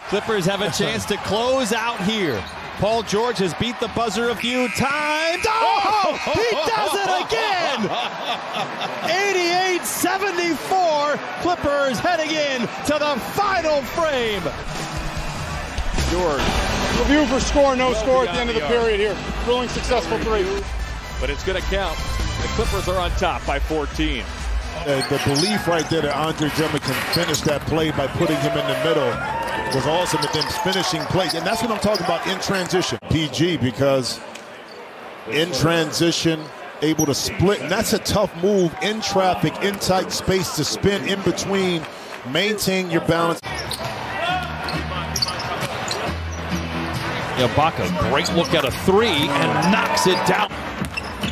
Clippers have a chance to close out here. Paul George has beat the buzzer a few times. Oh, he does it again! 88-74. Clippers heading in to the final frame. George. Review for score, no score at the end of the period here. Thrilling, successful three. But it's going to count. The Clippers are on top by 14. The belief right there that Andre Drummond can finish that play by putting him in the middle was awesome at them finishing plays. And that's what I'm talking about in transition. PG, because in transition, able to split. And that's a tough move in traffic, in tight space to spin in between, maintain your balance. Ibaka, great look at a three and knocks it down.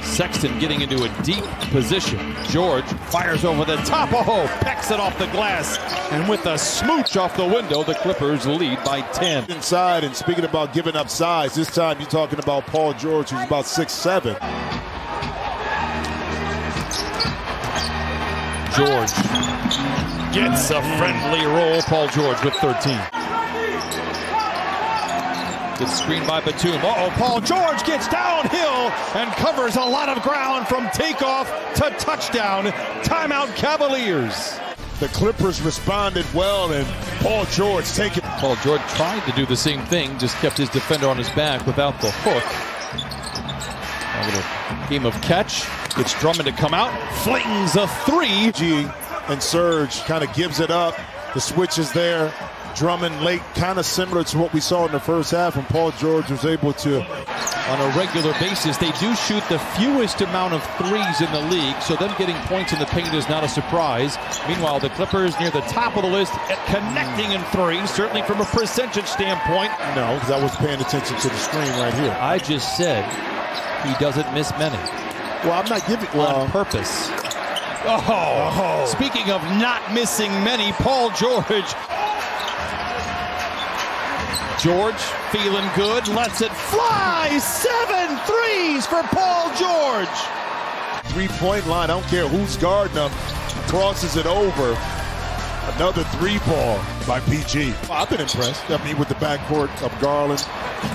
Sexton getting into a deep position. George fires over the top. Oh, pecks it off the glass. And with a smooch off the window, the Clippers lead by 10. Inside, and speaking about giving up size, this time you're talking about Paul George, who's about 6'7". George gets a friendly roll. Paul George with 13. Good screen by Batum. Uh-oh, Paul George gets downhill and covers a lot of ground from takeoff to touchdown. Timeout, Cavaliers. The Clippers responded well, and Paul George taking. Paul George tried to do the same thing, just kept his defender on his back without the hook. A little game of catch. Gets Drummond to come out, flings a three. And Serge kind of gives it up. The switch is there. Drummond late, kind of similar to what we saw in the first half when Paul George was able to. On a regular basis, they do shoot the fewest amount of threes in the league, so them getting points in the paint is not a surprise. Meanwhile, the Clippers near the top of the list at connecting in threes, certainly from a percentage standpoint. No, because I was paying attention to the screen right here. I just said he doesn't miss many. Well, I'm not giving on purpose. Oh, speaking of not missing many, Paul George. George feeling good, lets it fly. 7 threes for Paul George. 3-point line, I don't care who's guarding him, crosses it over. Another 3-ball by PG. I've been impressed. I mean, with the backcourt of Garland,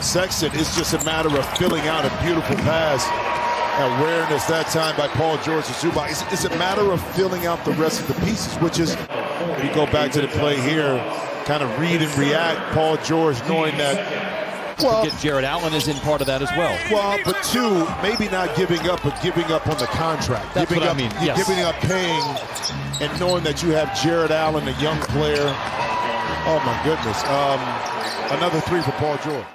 Sexton, it's just a matter of filling out a beautiful pass. Awareness that time by Paul George and Zubac. It's a matter of filling out the rest of the pieces, which is, we go back to the play here, kind of read and react. Paul George knowing that, well, Jared Allen is in part of that as well. Well, but two, maybe not giving up, but giving up on the contract. That's giving what up, I mean. Yes. Giving up paying and knowing that you have Jared Allen, a young player. Oh, my goodness. Another three for Paul George.